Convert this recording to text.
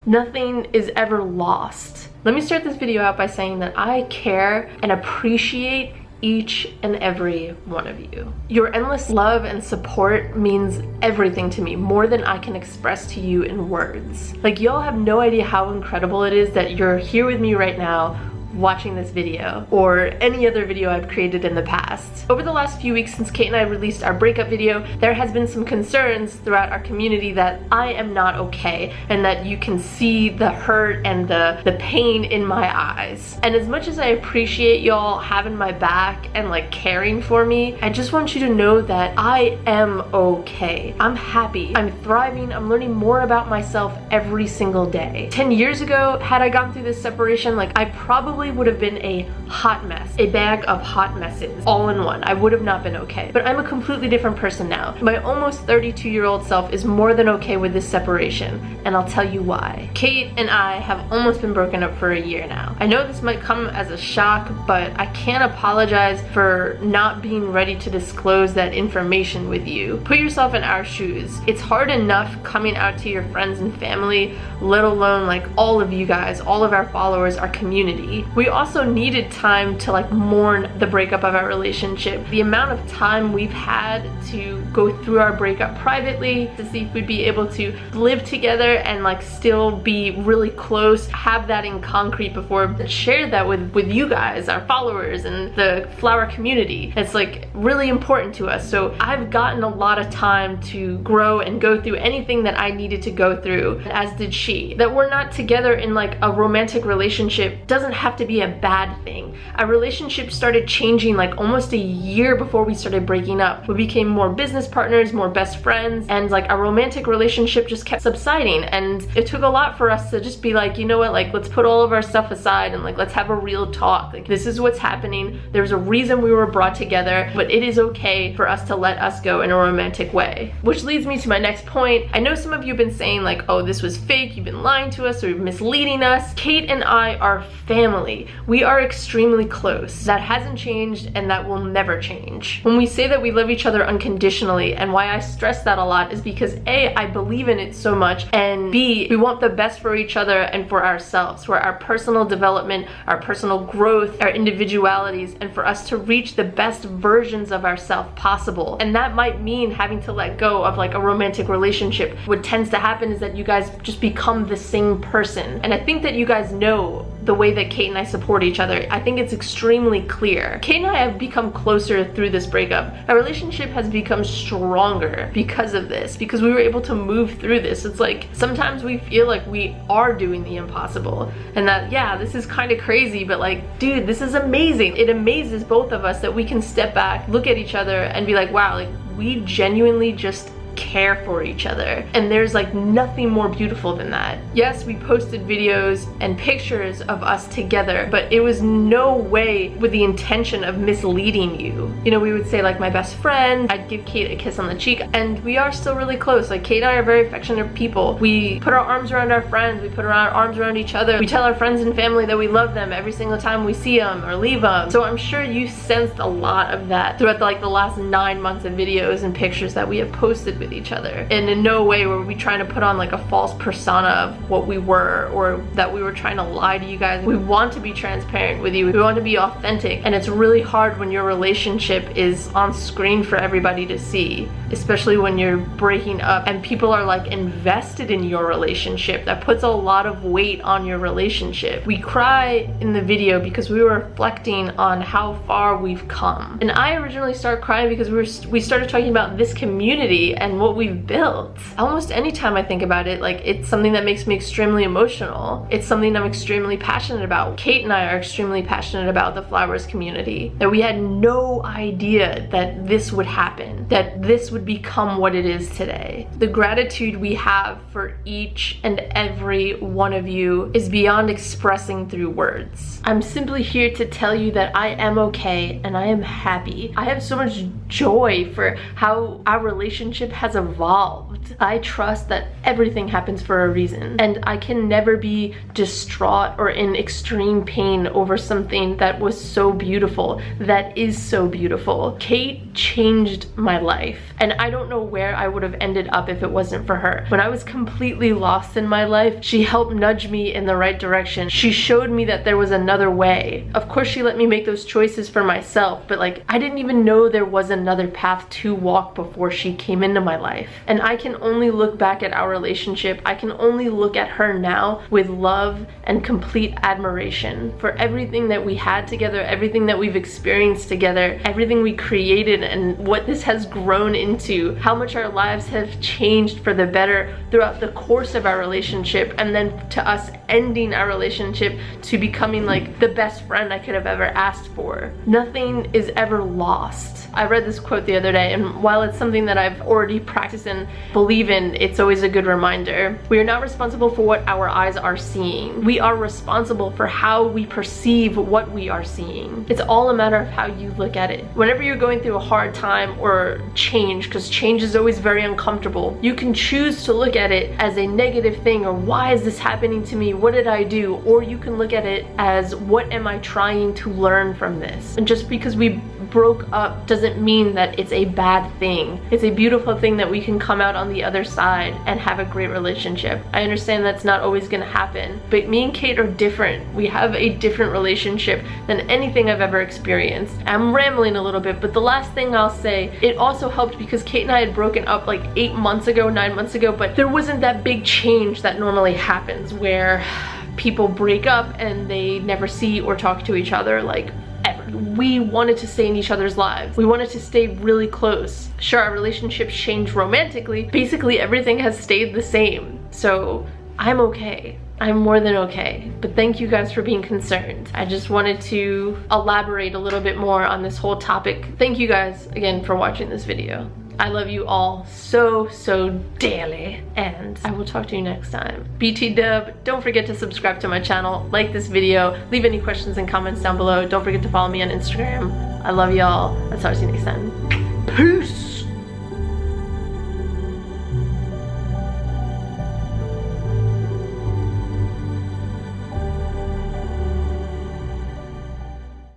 Nothing is ever lost. Let me start this video out by saying that I care and appreciate each and every one of you. Your endless love and support means everything to me, more than I can express to you in words. Like, y'all have no idea how incredible it is that you're here with me right now watching this video or any other video I've created in the past. Over the last few weeks since Kate and I released our breakup video, there has been some concerns throughout our community that I am not okay and that you can see the hurt and the pain in my eyes. And as much as I appreciate y'all having my back and like caring for me, I just want you to know that I am okay. I'm happy, I'm thriving, I'm learning more about myself every single day. 10 years ago, had I gone through this separation, like I probably would have been a hot mess, a bag of hot messes all in one. I would have not been okay. But I'm a completely different person now. My almost 32-year-old self is more than okay with this separation, and I'll tell you why. Kate and I have almost been broken up for a year now. I know this might come as a shock, but I can't apologize for not being ready to disclose that information with you. Put yourself in our shoes. It's hard enough coming out to your friends and family, let alone like all of you guys, all of our followers, our community. We also needed time to like mourn the breakup of our relationship. The amount of time we've had to go through our breakup privately to see if we'd be able to live together and like still be really close, have that in concrete before share that with you guys, our followers and the flower community. It's like really important to us. So I've gotten a lot of time to grow and go through anything that I needed to go through, as did she. That we're not together in like a romantic relationship doesn't have to be a bad thing. Our relationship started changing like almost a year before we started breaking up. We became more business partners, more best friends, and like our romantic relationship just kept subsiding. And it took a lot for us to just be like, you know what, like let's put all of our stuff aside and like let's have a real talk. Like, this is what's happening. There's a reason we were brought together, but it is okay for us to let us go in a romantic way. Which leads me to my next point. I know some of you have been saying like, oh, this was fake, you've been lying to us or misleading us. Kate and I are family. We are extremely close. That hasn't changed and that will never change. When we say that we love each other unconditionally, and why I stress that a lot is because A, I believe in it so much, and B, we want the best for each other and for ourselves, for our personal development, our personal growth, our individualities, and for us to reach the best versions of ourselves possible. And that might mean having to let go of like a romantic relationship. What tends to happen is that you guys just become the same person. And I think that you guys know the way that Kate and I support each other. I think it's extremely clear. Kate and I have become closer through this breakup. Our relationship has become stronger because of this, because we were able to move through this. It's like sometimes we feel like we are doing the impossible and that, yeah, this is kind of crazy, but like, dude, this is amazing. It amazes both of us that we can step back, look at each other and be like, wow, like we genuinely just care for each other, and there's like nothing more beautiful than that. Yes, we posted videos and pictures of us together, but it was no way with the intention of misleading you. You know, we would say like my best friend, I'd give Kate a kiss on the cheek, and we are still really close. Like, Kate and I are very affectionate people. We put our arms around our friends, we put our arms around each other, we tell our friends and family that we love them every single time we see them or leave them. So I'm sure you sensed a lot of that throughout the last 9 months of videos and pictures that we have posted with each other. And in no way were we trying to put on like a false persona of what we were, or that we were trying to lie to you guys. We want to be transparent with you. We want to be authentic, and it's really hard when your relationship is on screen for everybody to see, especially when you're breaking up and people are like invested in your relationship. That puts a lot of weight on your relationship. We cry in the video because we were reflecting on how far we've come. And I originally started crying because we started talking about this community and what we've built. Almost anytime I think about it, like, it's something that makes me extremely emotional. It's something I'm extremely passionate about. Kate and I are extremely passionate about the flowers community. That we had no idea that this would happen, that this would become what it is today. The gratitude we have for each and every one of you is beyond expressing through words. I'm simply here to tell you that I am okay and I am happy. I have so much joy for how our relationship has evolved. I trust that everything happens for a reason, and I can never be distraught or in extreme pain over something that was so beautiful, that is so beautiful. Kate changed my life, and I don't know where I would have ended up if it wasn't for her. When I was completely lost in my life, she helped nudge me in the right direction. She showed me that there was another way. Of course, she let me make those choices for myself, but like, I didn't even know there was another path to walk before she came into my life. And I can only look back at our relationship, I can only look at her now with love and complete admiration for everything that we had together, everything that we've experienced together, everything we created, and what this has grown into, how much our lives have changed for the better throughout the course of our relationship, and then to us ending our relationship to becoming like the best friend I could have ever asked for. Nothing is ever lost. I read this quote the other day, and while it's something that I've already practiced and believe in, it's always a good reminder. We are not responsible for what our eyes are seeing. We are responsible for how we perceive what we are seeing. It's all a matter of how you look at it. Whenever you're going through a hard time or change, because change is always very uncomfortable, you can choose to look at it as a negative thing, or why is this happening to me? What did I do? Or you can look at it as, what am I trying to learn from this? And just because we broke up doesn't mean that it's a bad thing. It's a beautiful thing that we can come out on the other side and have a great relationship. I understand that's not always gonna happen, but me and Kate are different. We have a different relationship than anything I've ever experienced. I'm rambling a little bit, but the last thing I'll say, it also helped because Kate and I had broken up like 8 months ago, 9 months ago, but there wasn't that big change that normally happens where people break up and they never see or talk to each other like ever. We wanted to stay in each other's lives. We wanted to stay really close. Sure, our relationship changed romantically. Basically, everything has stayed the same. So I'm okay. I'm more than okay. But thank you guys for being concerned. I just wanted to elaborate a little bit more on this whole topic. Thank you guys again for watching this video. I love you all so, so dearly, and I will talk to you next time. BT dub, don't forget to subscribe to my channel, like this video, leave any questions and comments down below. Don't forget to follow me on Instagram. I love y'all. I'll talk to you next time. Peace!